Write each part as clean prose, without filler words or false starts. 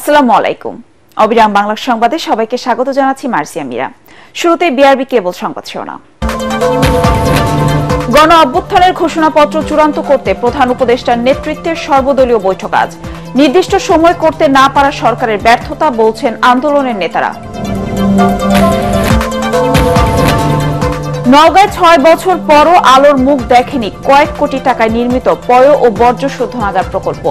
আসসালামু আলাইকুম। অবিরাম বাংলা সংবাদে সবাইকে স্বাগত জানাচ্ছি মার্সিয়া মীরা। শুরুতে বিআরবি কেবল সংবাদ শিরোনাম। গণ অভ্যুত্থানের ঘোষণাপত্র চূড়ান্ত করতে প্রধান উপদেষ্টার নেতৃত্বে সর্বদলীয় বৈঠক আজ। নির্দিষ্ট সময় করতে না পারা সরকারের ব্যর্থতা বলছেন আন্দোলনের নেতারা। নওগাঁয় ৬ বছর পরও আলোর মুখ দেখেনি কয়েক কোটি টাকায় নির্মিত পয় ও বর্জ্য শোধনাগার প্রকল্প।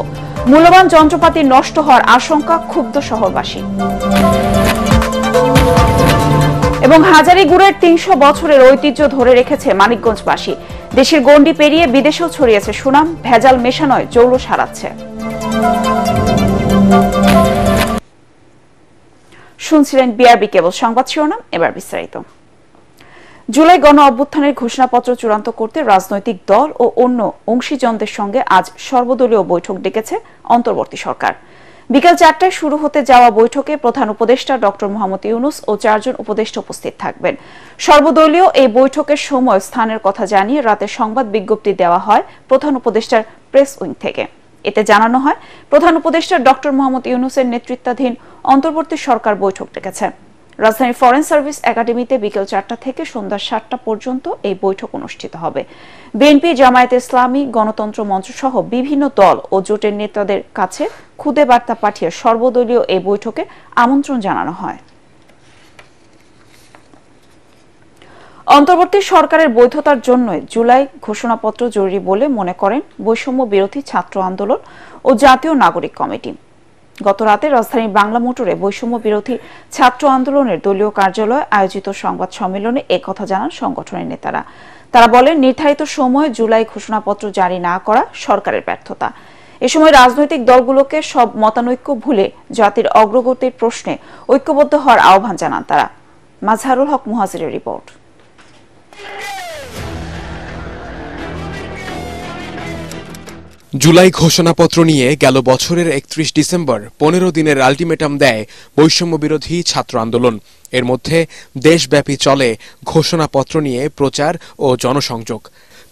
মূল্যবান যন্ত্রপাতি নষ্ট হওয়ার আশঙ্কা, ক্ষুব্ধ শহরবাসী। এবং হাজারীগুড়ের ৩০০ বছরের ঐতিহ্য ধরে রেখেছে মানিকগঞ্জবাসী। দেশের গণ্ডি পেরিয়ে বিদেশেও ছড়িয়েছে সুনাম, ভেজাল মেশানোয় জৌল সারাচ্ছে। শুনছিলেন বিআরবি কেবল সংবাদ শিরোনাম, এবার বিস্তারিত। জুলাই গণ অভ্যুত্থানের ঘোষণাপত্র চূড়ান্ত করতে রাজনৈতিক দল ও অন্য অংশীজনদের সঙ্গে আজ সর্বদলীয় বৈঠক ডেকেছে অন্তর্বর্তী সরকার। বিকেল ৪টায় শুরু হতে যাওয়া বৈঠকে প্রধান উপদেষ্টা ডক্টর মোহাম্মদ ইউনূস ও ৪ জন উপদেষ্টা উপস্থিত থাকবেন। সর্বদলীয় এই বৈঠকের সময় স্থানের কথা জানিয়ে রাতে সংবাদ বিজ্ঞপ্তি দেওয়া হয় প্রধান উপদেষ্টার প্রেস উইং থেকে। এতে জানানো হয়, প্রধান উপদেষ্টা ডক্টর মোহাম্মদ ইউনূসের নেতৃত্বাধীন অন্তর্বর্তী সরকার বৈঠক ডেকেছে। রাজধানীর ফরেন সার্ভিস একাডেমিতে বিকেল ৪টা থেকে সন্ধ্যা ৭টা পর্যন্ত এই বৈঠক অনুষ্ঠিত হবে। বিএনপি, জামায়াতে ইসলামী, গণতন্ত্র মঞ্চ সহ বিভিন্ন দল ও জোটের নেতাদের কাছে খুদে বার্তা পাঠিয়ে সর্বদলীয় এই বৈঠকে আমন্ত্রণ জানানো হয়। অন্তর্বর্তী সরকারের বৈধতার জন্য জুলাই ঘোষণাপত্র জরুরি বলে মনে করেন বৈষম্য বিরোধী ছাত্র আন্দোলন ও জাতীয় নাগরিক কমিটি। গত রাতে রাজধানীর বাংলা মোটরে বৈষম্য বিরোধী ছাত্র আন্দোলনের দলীয় কার্যালয়ে আয়োজিত সংবাদ সম্মেলনে একথা জানান সংগঠনের নেতারা। তারা বলেন, নির্ধারিত সময়ে জুলাই ঘোষণাপত্র জারি না করা সরকারের ব্যর্থতা। এ সময় রাজনৈতিক দলগুলোকে সব মতানৈক্য ভুলে জাতির অগ্রগতির প্রশ্নে ঐক্যবদ্ধ হওয়ার আহ্বান জানান তারা। মাজহারুল হক মুহাজিরের রিপোর্ট। জুলাই ঘোষণাপত্র নিয়ে গেল বছরের ৩১ ডিসেম্বর ১৫ দিনের আলটিমেটাম দেয় বৈষম্য বিরোধী ছাত্র আন্দোলন। এর মধ্যে দেশব্যাপী চলে ঘোষণাপত্র নিয়ে প্রচার ও জনসংযোগ।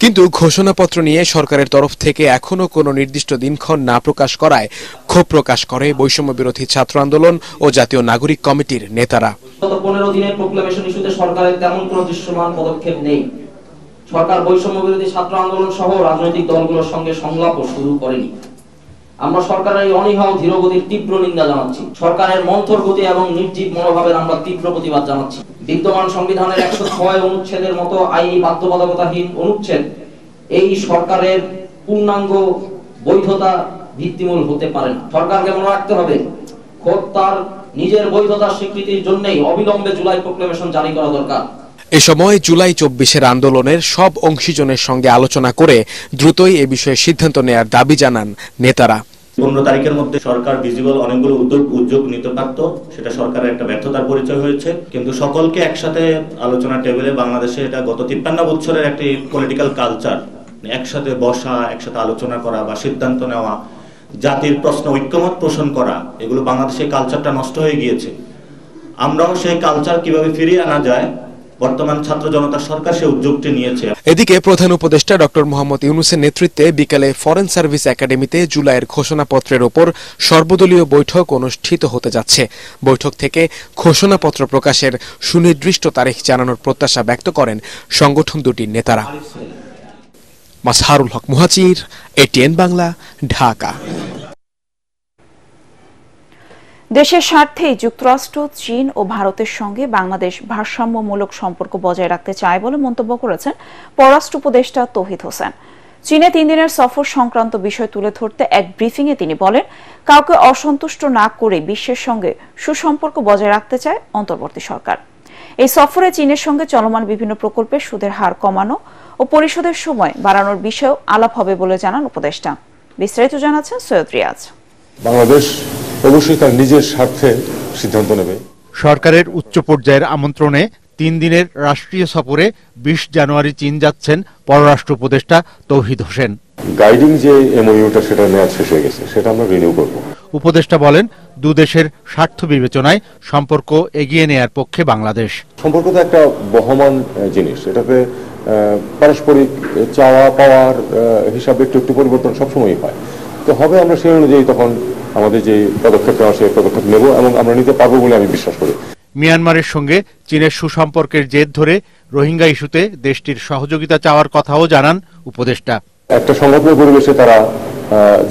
কিন্তু ঘোষণাপত্র নিয়ে সরকারের তরফ থেকে এখনো কোনো নির্দিষ্ট দিনক্ষণ না প্রকাশ করায় ক্ষোভ প্রকাশ করে বৈষম্য বিরোধী ছাত্র আন্দোলন ও জাতীয় নাগরিক কমিটির নেতারা। গত ১৫ দিনের প্রক্লেমেশন ইস্যুতে সরকারের তেমন কোনো দৃশ্যমান পদক্ষেপ নেই। সরকার বৈষম্য বিরোধী ছাত্র আন্দোলন সহ রাজনৈতিক দলগুলোর সঙ্গে সংলাপও শুরু করেনি। আমরা সরকারের এই অনীহা ও ধীরগতির তীব্র নিন্দা জানাচ্ছি। সরকারের মন্থর গতি এবং নির্জীব মনোভাবের আমরা তীব্র প্রতিবাদ জানাচ্ছি। বিদ্যমান সংবিধানের ১০৬ অনুচ্ছেদের মতো আইনি বাধ্যবাধকতাহীন অনুচ্ছেদ এই সরকারের পূর্ণাঙ্গ বৈধতা ভিত্তিমূল হতে পারে না। সরকারকে মনে রাখতে হবে, খোদ তার নিজের বৈধতার স্বীকৃতির জন্যই অবিলম্বে জুলাই প্রক্লেমেশন জারি করা দরকার। এ সময় জুলাই ২৪-এর আন্দোলনের সব অংশীজনের সঙ্গে আলোচনা করে দ্রুতই এ বিষয়ে সিদ্ধান্ত নেয়ার দাবি জানান নেতারা। ১৫ তারিখের মধ্যে সরকার ভিজিবল অনেকগুলো উদ্যোগ নিতে পারত, সেটা সরকারের একটা ব্যর্থতার পরিচয় হয়েছে। কিন্তু সকলকে একসাথে আলোচনা টেবিলে, বাংলাদেশে এটা গত ৫৩ বছরের একটি পলিটিক্যাল কালচার, একসাথে বসা, একসাথে আলোচনা করা বা সিদ্ধান্ত নেওয়া, জাতির প্রশ্ন ঐক্যমত পোষণ করা, এগুলো বাংলাদেশে কালচারটা নষ্ট হয়ে গিয়েছে। আমরাও সেই কালচার কিভাবে ফিরিয়ে আনা যায়, বর্তমান ছাত্র জনতা সরকার সে উদ্যোগটি নিয়েছে। এদিকে প্রধান উপদেষ্টা ডক্টর মোহাম্মদ ইউনূসের নেতৃত্বে বিকেলে ফরেন সার্ভিস একাডেমিতে জুলাইয়ের ঘোষণাপত্রের ওপর সর্বদলীয় বৈঠক অনুষ্ঠিত হতে যাচ্ছে। বৈঠক থেকে ঘোষণাপত্র প্রকাশের সুনির্দিষ্ট তারিখ জানানোর প্রত্যাশা ব্যক্ত করেন সংগঠন দুটির নেতারা। মাজহারুল হক মুহাজির, এটিএন বাংলা, ঢাকা। দেশের স্বার্থেই যুক্তরাষ্ট্র, চীন ও ভারতের সঙ্গে বাংলাদেশ ভারসাম্যমূলক সম্পর্ক বজায় রাখতে চায় বলে মন্তব্য করেছেন পররাষ্ট্র উপদেষ্টা তৌহিদ হোসেন। চীনে ৩ দিনের সফর সংক্রান্ত বিষয় তুলে ধরতে এক ব্রিফিংয়ে তিনি বলেন, কাউকে অসন্তুষ্ট না করে বিশ্বের সঙ্গে সুসম্পর্ক বজায় রাখতে চায় অন্তর্বর্তী সরকার। এই সফরে চীনের সঙ্গে চলমান বিভিন্ন প্রকল্পের সুদের হার কমানো ও পরিশোধের সময় বাড়ানোর বিষয়েও আলাপ হবে বলে জানান উপদেষ্টা। বিস্তারিত জানাচ্ছেন সৈয়দ রিয়াজ। বাংলাদেশ অবশ্যই তার নিজের স্বার্থে সিদ্ধান্ত নেবে। সরকারের উচ্চ পর্যায়ের আমন্ত্রণে ৩ দিনের রাষ্ট্রীয় সফরে ২০ জানুয়ারি চীন যাচ্ছেন পররাষ্ট্র উপদেষ্টা তৌহিদ হোসেন। গাইডিং যে এমওইউটা, সেটা মেয়াদ শেষ হয়ে গেছে, সেটা আমরা রিনিউ করব। উপদেষ্টা বলেন, দুদেশের স্বার্থ বিবেচনায় সম্পর্ক এগিয়ে নেয়ার পক্ষে বাংলাদেশ। সম্পর্ক তো একটা বহমান জিনিস, এটাতে পারস্পরিক চাওয়া পাওয়ার হিসাবে একটু পরিবর্তন সবসময়ই হয়। তো হবে, আমরা সেই অনুযায়ী তখন আমাদের যে পদক্ষেপ নেওয়া সেই পদক্ষেপ নেব এবং আমরা নিতে পারবো বলে আমি বিশ্বাস করি। মিয়ানমারের সঙ্গে চীনের সুসম্পর্কের জের ধরে রোহিঙ্গা ইস্যুতে দেশটির সহযোগিতা চাওয়ার কথাও জানান উপদেষ্টা। একটা সংঘাতময় পরিবেশে তারা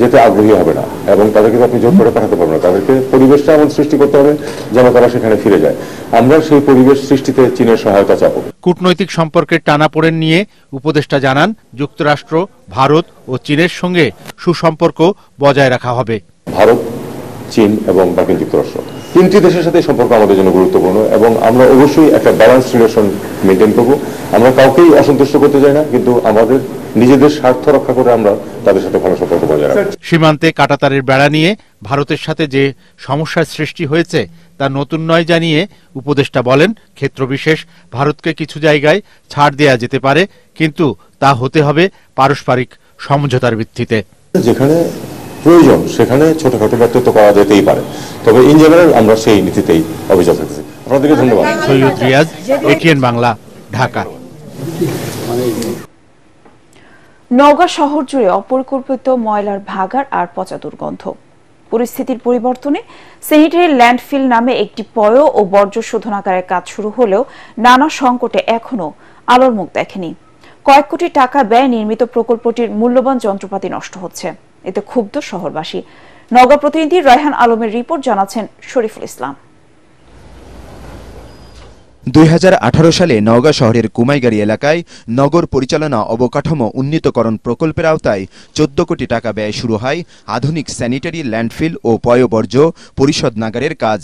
যেতে আগ্রহী হবে না এবং তাদেরকে আপনি জোর করে পাঠাতে পারবেন না। তাদেরকে পরিবেশটা এমন সৃষ্টি করতে হবে যেন তারা সেখানে ফিরে যায়। আমরা সেই পরিবেশ সৃষ্টিতে চীনের সহায়তা চাবো। কূটনৈতিক সম্পর্কের টানাপোড়েন নিয়ে উপদেষ্টা জানান, যুক্তরাষ্ট্র, ভারত ও চীনের সঙ্গে সুসম্পর্ক বজায় রাখা হবে। ভারত, চীন এবং মার্কিন যুক্তরাষ্ট্র তিনটি দেশের সাথে সম্পর্ক আমাদের জন্য গুরুত্বপূর্ণ এবং আমরা অবশ্যই একটা ব্যালেন্স রিলেশন মেনটেন করব। আমরা কাউকেই অসন্তুষ্ট করতে চাই না, কিন্তু আমাদের নিজেদের স্বার্থ রক্ষা করে আমরা তাদের সাথে ভালো সম্পর্ক বজায় রাখব। সীমান্তে কাঁটাতারের বেড়া নিয়ে ভারতের সাথে যে সমস্যার সৃষ্টি হয়েছে তা নতুন নয় জানিয়ে উপদেষ্টা বলেন, ক্ষেত্রবিশেষ ভারতকে কিছু জায়গায় ছাড় দেয়া যেতে পারে, কিন্তু তা হতে হবে পারস্পরিক সমঝোতার ভিত্তিতে। যেখানে প্রয়োজন সেখানে ছোটখাটো ব্যর্থ করা যেতেই পারে, তবে ইন জেনারেল আমরা সেই নীতিতেই অভিযোগ থাকছি। আপনাদেরকে ধন্যবাদ। সৈয়দ রিয়াজ, এটিএন বাংলা, ঢাকা। নওগাঁ শহর জুড়ে অপরিকল্পিত ময়লার ভাগাড় আর পচা দুর্গন্ধ। পরিস্থিতির পরিবর্তনে স্যানিটারি ল্যান্ডফিল নামে একটি পয় ও বর্জ্য শোধনাগারের কাজ শুরু হলেও নানা সংকটে এখনো আলোর মুখ দেখেনি। কয়েক কোটি টাকা ব্যয়ে নির্মিত প্রকল্পটির মূল্যবান যন্ত্রপাতি নষ্ট হচ্ছে, এতে ক্ষুব্ধ শহরবাসী। নওগাঁ প্রতিনিধি রায়হান আলমের রিপোর্ট, জানাচ্ছেন শরীফুল ইসলাম। 2018 সালে নওগাঁ শহরের কুমাইগাড়ি এলাকায় নগর পরিচালনা অবকাঠামো উন্নীতকরণ প্রকল্পের আওতায় 14 কোটি টাকা ব্যয় শুরু হয় আধুনিক স্যানিটারি ল্যান্ডফিল ও পয়ঃবর্জ্য পরিশোধনাগারের কাজ,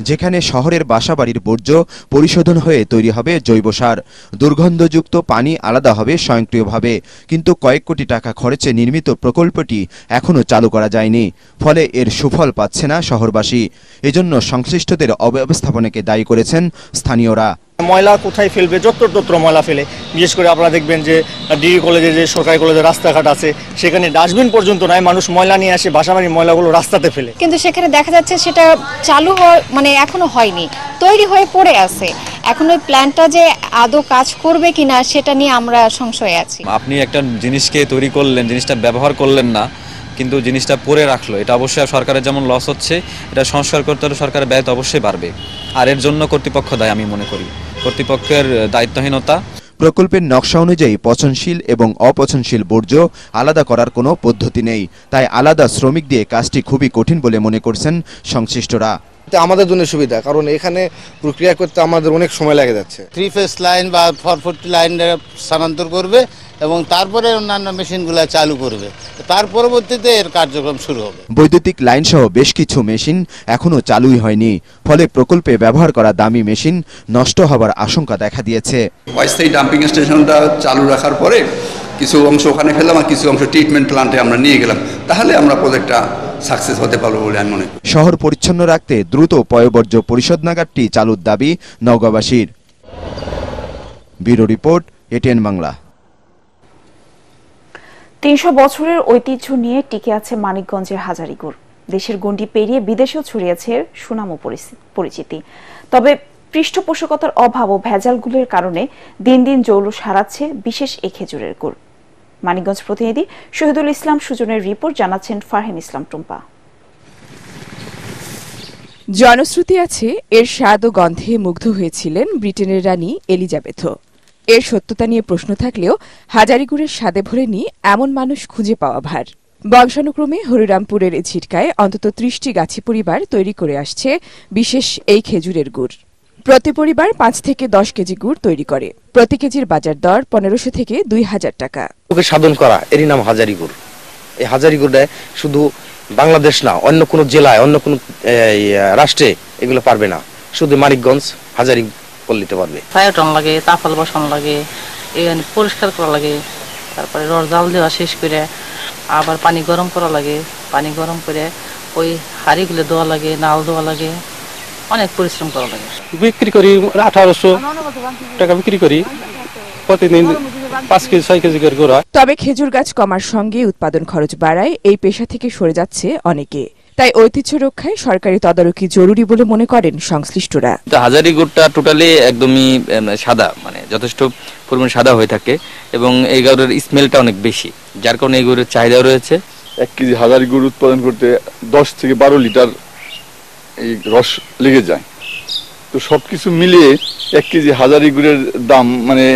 যেখানে শহরের বাসাবাড়ির বর্জ্য পরিশোধন হয়ে তৈরি হবে জৈব সার। দুর্গন্ধযুক্ত পানি আলাদা হবে স্বয়ংক্রিয়ভাবে, কিন্তু কয়েক কোটি টাকা খরচে নির্মিত প্রকল্পটি এখনও চালু করা যায়নি, ফলে এর সুফল পাচ্ছে না শহরবাসী। এজন্য সংশ্লিষ্টদের অব্যবস্থাপনাকে দায়ী করেছেন স্থানীয়রা। ময়লা কোথায় ফেলবে, যত্রতত্র ময়লা ফেলে। বিশেষ করে আপনারা দেখবেন যে ডিগ্রি কলেজে, যে সরকারি কলেজের রাস্তাঘাট আছে, সেখানে ডাস্টবিন পর্যন্ত নাই, মানুষ ময়লা নিয়ে আসে বাসাবাড়ির ময়লাগুলো রাস্তাতে ফেলে। কিন্তু সেখানে দেখা যাচ্ছে সেটা চালু মানে এখনো হয়নি, তৈরি হয়ে পড়ে আছে। এখন ওই প্ল্যানটা যে আদৌ কাজ করবে কিনা সেটা নিয়ে আমরা সংশয়ে আছি। আপনি একটা জিনিসকে তৈরি করলেন, জিনিসটা ব্যবহার করলেন না, কিন্তু জিনিসটা পরে রাখলো, এটা অবশ্যই সরকারের যেমন লস হচ্ছে, এটা সংস্কার করতে হলে সরকারের ব্যয় তো অবশ্যই বাড়বে। আর এর জন্য কর্তৃপক্ষ দায়ী, আমি মনে করি কর্তৃপক্ষের দায়িত্বহীনতা। প্রকল্পের নকশা অনুযায়ী পচনশীল এবং অপচনশীল বর্জ্য আলাদা করার কোনো পদ্ধতি নেই, তাই আলাদা শ্রমিক দিয়ে কাজটি খুবই কঠিন বলে মনে করছেন সংশ্লিষ্টরা। আমাদের জন্য সুবিধা, কারণ এখানে প্রক্রিয়া করতে আমাদের অনেক সময় লেগে যাচ্ছে। 3 ফেজ লাইন বা 440 লাইন স্থানান্তর করবে এবং তারপরে অন্যান্য মেশিনগুলো চালু করবে, তার পরবর্তীতে এর কার্যক্রম শুরু হবে। বৈদ্যুতিক লাইন সহ বেশ কিছু মেশিন এখনো চালুই হয়নি, ফলে প্রকল্পে ব্যবহার করা দামি মেশিন নষ্ট হবার আশঙ্কা দেখা দিয়েছে। অস্থায়ী ডাম্পিং স্টেশনটা চালু রাখার পরে কিছু অংশ ওখানে ফেললাম আর কিছু অংশ ট্রিটমেন্ট প্ল্যান্টে আমরা নিয়ে গেলাম, তাহলে আমরা প্রজেক্টটা সাকসেস হতে পারবো বলে আমি মনে করি। শহর পরিচ্ছন্ন রাখতে দ্রুত পয়ঃবর্জ্য পরিশোধনাগারটি চালুর দাবি নওগাঁবাসীর। Bureau report, ATN Bangla. 300 বছরের ঐতিহ্য নিয়ে টিকে আছে মানিকগঞ্জের হাজারীগুড়। দেশের গণ্ডি পেরিয়ে বিদেশেও ছড়িয়েছে সুনাম ও পরিচিতি। তবে পৃষ্ঠপোষকতার অভাব ও ভেজালগুলোর কারণে দিন দিন জৌলুস হারাচ্ছে বিশেষ এই খেজুরের গুড়। মানিকগঞ্জ প্রতিনিধি শহীদুল ইসলাম সুজনের রিপোর্ট, জানাচ্ছেন ফারহিম ইসলাম টুম্পা। জনশ্রুতি আছে এর স্বাদ ও গন্ধে মুগ্ধ হয়েছিলেন ব্রিটেনের রানী এলিজাবেথও। এর সত্যতা নিয়ে প্রশ্ন থাকলেও হাজারীগুড়ের স্বাদে ভরেনি এমন মানুষ খুঁজে পাওয়া ভার। বংশানুক্রমে হরিরামপুরের ঝিটকায় অন্তত 30টি গাছি পরিবার তৈরি করে আসছে বিশেষ এই খেজুরের গুড়। প্রতি পরিবার 5 থেকে 10 কেজি গুড় তৈরি করে। প্রতি কেজির বাজার দর 1500 থেকে 2000 টাকা। ওকে সাধন করা, এরই নাম হাজারী গুড়। এই হাজারী গুড়ে শুধু বাংলাদেশ না, অন্য কোনো জেলায়, অন্য কোনো রাষ্ট্রে এগুলো পারবে না, শুধু মানিকগঞ্জ হাজারী পল্লীতে পারবে। ফায়াটন লাগে, তাফাল বসানো লাগে, পরিষ্কার করা লাগে, তারপরে রস জাল দেওয়া শেষ করে আবার পানি গরম করা লাগে, পানি গরম করে ওই হাঁড়িগুলো দেওয়া লাগে, নাল দেওয়া লাগে, অনেক পরিশ্রম করা লাগে। বিক্রি করি 1800 টাকা বিক্রি করি, প্রতিদিন 5 কেজি 6 কেজি করে গুড়। তবে খেজুর গাছ কমার সঙ্গে উৎপাদন খরচ বাড়ায় এই পেশা থেকে সরে যাচ্ছে অনেকে। তাই ঐতিহ্য রক্ষায় সরকারি তদারকি জরুরি বলে মনে করেন সংশ্লিষ্টরা। হাজারী গুড়টা টোটালি একদমই সাদা, মানে যথেষ্ট পরিমাণ সাদা হয়ে থাকে এবং এই গুড়ের স্মেলটা অনেক বেশি, যার কারণে এই গুড়ের চাহিদা রয়েছে 1 কেজি হাজারি গুড় উৎপাদন করতে 10 থেকে 12 লিটার এই রস লেগে যায়। তো সবকিছু মিলিয়ে 1 কেজি হাজারি গুড়ের দাম মানে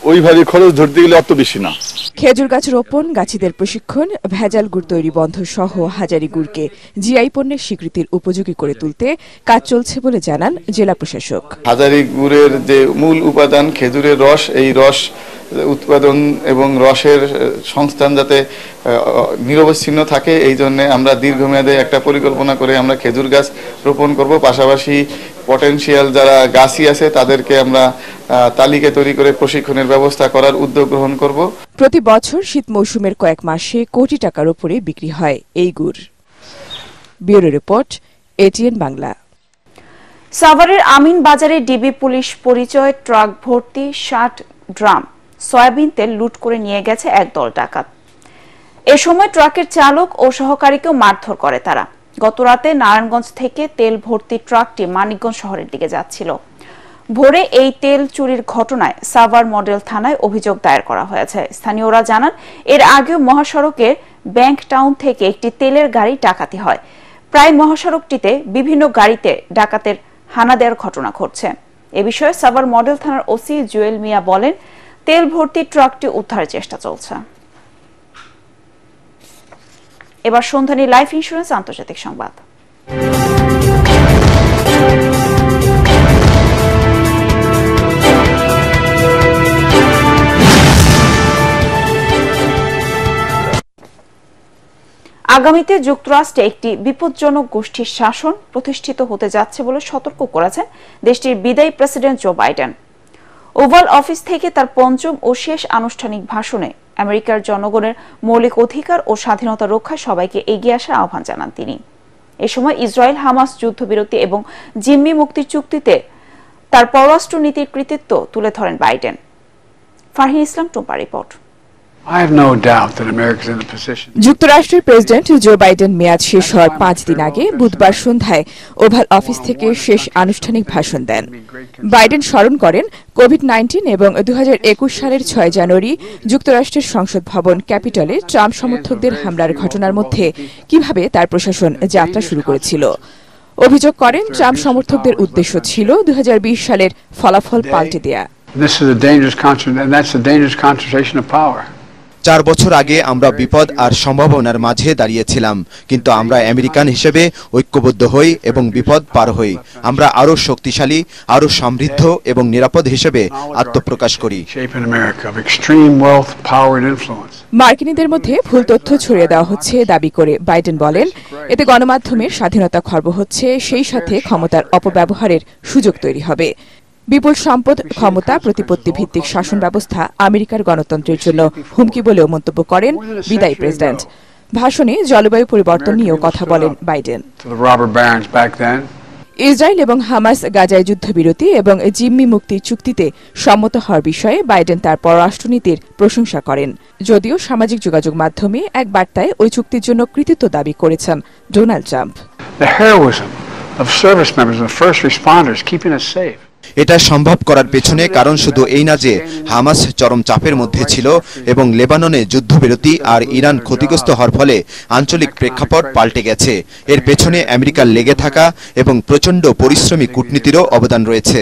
ওইভাবে খরচ ধরতে গেলে অত বেশি না। খেজুর গাছ রোপণ, গাছিদের প্রশিক্ষণ, ভেজাল গুড় তৈরি বন্ধ সহ হাজারি গুড়কে জিআই পণ্যের স্বীকৃতির উপযোগী করে তুলতে কাজ চলছে বলে জানান জেলা প্রশাসক। হাজারি গুড়ের যে মূল উপাদান খেজুরের রস, এই রস উৎপাদন এবং রসের সংস্থান যাতে নিরবচ্ছিন্ন থাকে, এই জন্য আমরা দীর্ঘমেয়াদে একটা পরিকল্পনা করে আমরা খেজুর গাছ রোপণ করব। পাশাপাশি পটেনশিয়াল যারা গাছই আছে তাদেরকে আমরা তালিকা তৈরি করে প্রশিক্ষণের ব্যবস্থা করার উদ্যোগ গ্রহণ করব। প্রতি বছর শীত মৌসুমের কয়েক মাসে কোটি টাকার উপরে বিক্রি হয় এই গুড়। Bureau report, ATN Bangla. সাভারের আমিন বাজারে ডিবি পুলিশ পরিচয় ট্রাক ভর্তি 60 ড্রাম সয়াবিন তেল লুট করে নিয়ে গেছে একদল ডাকাত। এ সময় ট্রাকের চালক ও সহকারীকেও মারধর করে তারা। গতরাতে নারায়ণগঞ্জ থেকে তেল ভর্তি ট্রাকটি মানিকগঞ্জ শহরের দিকে যাচ্ছিল। ভোরে এই তেল চুরির ঘটনায় সাভার মডেল থানায় অভিযোগ দায়ের করা হয়েছে। স্থানীয়রা জানান, এর আগেও মহাসড়কের ব্যাংক টাউন থেকে একটি তেলের গাড়ি ডাকাতি হয়। প্রায় মহাসড়কটিতে বিভিন্ন গাড়িতে ডাকাতের হানা দেওয়ার ঘটনা ঘটছে। এ বিষয়ে সাভার মডেল থানার ওসি জুয়েল মিয়া বলেন, তেল ভর্তি ট্রাকটি উদ্ধারের চেষ্টা চলছে। এবার সন্ধানী লাইফ ইন্স্যুরেন্স আন্তর্জাতিক সংবাদ। আগামীতে যুক্তরাষ্ট্রে একটি বিপজ্জনক গোষ্ঠীর শাসন প্রতিষ্ঠিত হতে যাচ্ছে বলে সতর্ক করেছেন দেশটির বিদায়ী president Joe Biden. Oval Office থেকে তার পঞ্চম ও শেষ আনুষ্ঠানিক ভাষণে আমেরিকার জনগণের মৌলিক অধিকার ও স্বাধীনতা রক্ষায় সবাইকে এগিয়ে আসার আহ্বান জানান তিনি। এ সময় ইসরায়েল হামাস যুদ্ধবিরতি এবং জিম্মি মুক্তির চুক্তিতে তার পররাষ্ট্র নীতির কৃতিত্ব তুলে ধরেন বাইডেন। ফারহিন ইসলাম টুম্পা রিপোর্ট। যুক্তরাষ্ট্রের প্রেসিডেন্ট জো বাইডেন মেয়াদ শেষ হওয়ার 5 দিন আগে বুধবার সন্ধ্যায় ওভাল অফিস থেকে শেষ আনুষ্ঠানিক ভাষণ দেন। বাইডেন স্মরণ করেন কোভিড-19 এবং 2021 সালের 6 জানুয়ারি যুক্তরাষ্ট্রের সংসদ ভবন ক্যাপিটলে ট্রাম্প সমর্থকদের হামলার ঘটনার মধ্যে কিভাবে তার প্রশাসন যাত্রা শুরু করেছিল। অভিযোগ করেন, ট্রাম্প সমর্থকদের উদ্দেশ্য ছিল 2020 সালের ফলাফল পাল্টে দেয়া। 4 বছর আগে আমরা বিপদ আর সম্ভাবনার মাঝে দাঁড়িয়েছিলাম, কিন্তু আমরা আমেরিকান হিসেবে ঐক্যবদ্ধ হই এবং বিপদ পার হই। আমরা আরো শক্তিশালী, আরো সমৃদ্ধ এবং নিরাপদ হিসেবে আত্মপ্রকাশ করি। মার্কিনীদের মধ্যে ভুল তথ্য ছড়িয়ে দেওয়া হচ্ছে দাবি করে বাইডেন বলেন, এতে গণমাধ্যমের স্বাধীনতা খর্ব হচ্ছে, সেই সাথে ক্ষমতার অপব্যবহারের সুযোগ তৈরি হবে। বিপুল সম্পদ, ক্ষমতা, প্রতিপত্তি ভিত্তিক শাসন ব্যবস্থা আমেরিকার গণতন্ত্রের জন্য হুমকি বলেও মন্তব্য করেন বিদায়ী প্রেসিডেন্ট। ভাষণে জলবায়ু পরিবর্তন নিয়েও কথা বলেন বাইডেন। ইসরায়েল এবং হামাস গাজায় যুদ্ধবিরতি এবং জিম্মি মুক্তির চুক্তিতে সম্মত হওয়ার বিষয়ে বাইডেন তার পররাষ্ট্রনীতির প্রশংসা করেন। যদিও সামাজিক যোগাযোগ মাধ্যমে এক বার্তায় ওই চুক্তির জন্য কৃতিত্ব দাবি করেছেন ডোনাল্ড ট্রাম্প। এটা সম্ভব করার পেছনে কারণ শুধু এই না যে হামাস চরম চাপের মধ্যে ছিল এবং লেবাননে যুদ্ধবিরতি আর ইরান ক্ষতিগ্রস্ত হওয়ার ফলে আঞ্চলিক প্রেক্ষাপট পাল্টে গেছে। এর পেছনে আমেরিকার লেগে থাকা এবং প্রচণ্ড পরিশ্রমী কূটনীতিরও অবদান রয়েছে।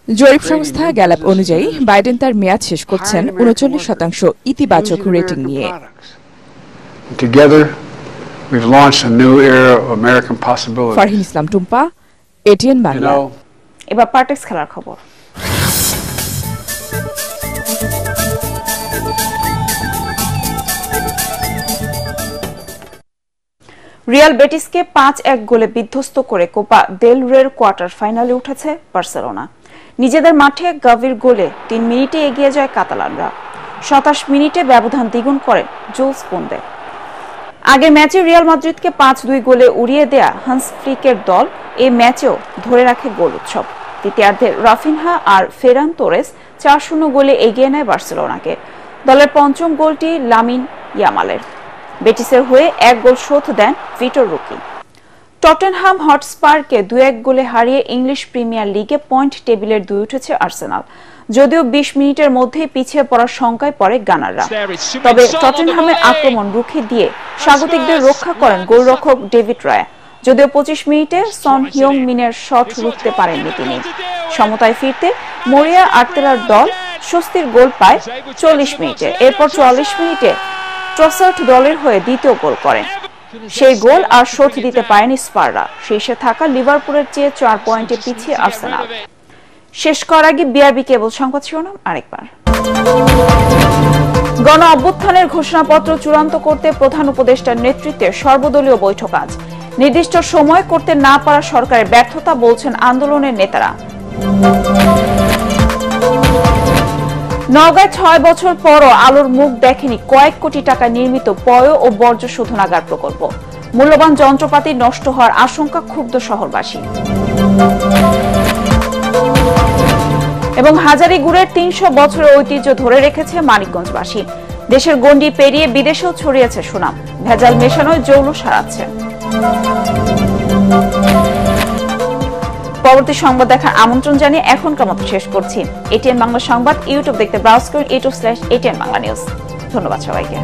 জরিপ সংস্থা গ্যালাপ অনুযায়ী বাইডেন তার মেয়াদ শেষ করছেন 39% ইতিবাচক রেটিং নিয়ে। ফারহিন ইসলাম টুম্পা, এটিএন বাংলা। এবার পার্টেক্স খেলার খবর। রিয়াল বেটিসকে 5-1 গোলে বিধ্বস্ত করে কোপা দেল রের কোয়ার্টার ফাইনালে উঠেছে বার্সেলোনা। নিজেদের মাঠে গাভির গোলে 3 মিনিটে এগিয়ে যায় কাতালানরা। 27 মিনিটে ব্যবধান দ্বিগুণ করেন জুলস কুন্দে। আগের ম্যাচে রিয়াল মাদ্রিদকে 5-2 গোলে উড়িয়ে দেয়া হান্স ফ্লিকের দল এই ম্যাচেও ধরে রাখে গোল উৎসব। দ্বিতীয়ার্ধে রাফিনহা আর ফেরান তোরেস 4-0 গোলে এগিয়ে নেয় বার্সেলোনাকে। দলের পঞ্চম গোলটি লামিন ইয়ামালের। বেটিসের হয়ে 1 গোল শোধ দেন ভিটর রুকি। টটেনহাম হটস্পারকে 2-1 গোলে হারিয়ে ইংলিশ প্রিমিয়ার লিগে পয়েন্ট টেবিলের 2 উঠেছে আর্সেনাল। যদিও 20 মিনিটের মধ্যেই পিছিয়ে পড়ার শঙ্কায় পড়ে গানাররা, তবে টটেনহামের আক্রমণ রুখে দিয়ে স্বাগতিকদের রক্ষা করেন গোলরক্ষক ডেভিড রায়া। যদিও 25 মিনিটে সন হিয়ং মিনের শট রুখতে পারেননি তিনি। সমতায় ফিরতে মরিয়া আর্তেলার দল স্বস্তির গোল পায় 40 মিনিটে। এরপর 44 মিনিটে ট্রসার্ট দলের হয়ে দ্বিতীয় গোল করেন। সেই গোল আর শোধ দিতে পারেনি স্পাররা। শীর্ষে থাকা লিভারপুলের চেয়ে 4 পয়েন্টে পিছিয়ে আর্সেনাল। শেষ করার আগে বিআরবি কেবল সংবাদ শিরোনাম আরেকবার। গণ অভ্যুত্থানের ঘোষণাপত্র চূড়ান্ত করতে প্রধান উপদেষ্টার নেতৃত্বে সর্বদলীয় বৈঠক আজ। নির্দিষ্ট সময় করতে না পারা সরকারের ব্যর্থতা বলছেন আন্দোলনের নেতারা। নওগাঁয় 6 বছর পরও আলোর মুখ দেখেনি কয়েক কোটি টাকা নির্মিত পয় ও বর্জ্য শোধনাগার প্রকল্প। মূল্যবান যন্ত্রপাতি নষ্ট হওয়ার আশঙ্কা ক্ষুব্ধ শহরবাসী। এবং হাজারীগুড়ের 300 বছরের ঐতিহ্য ধরে রেখেছে মানিকগঞ্জবাসী। দেশের গণ্ডি পেরিয়ে বিদেশেও ছড়িয়েছে সুনাম। ভেজাল মেশানোয় জৌল সারাচ্ছে। পরবর্তী সংবাদ দেখার আমন্ত্রণ জানিয়ে এখনকার মতো শেষ করছি। এটিএন বাংলা সংবাদ ইউটিউব দেখতে ব্রাউজ করুন youtube/ATN Bangla News। ধন্যবাদ সবাইকে।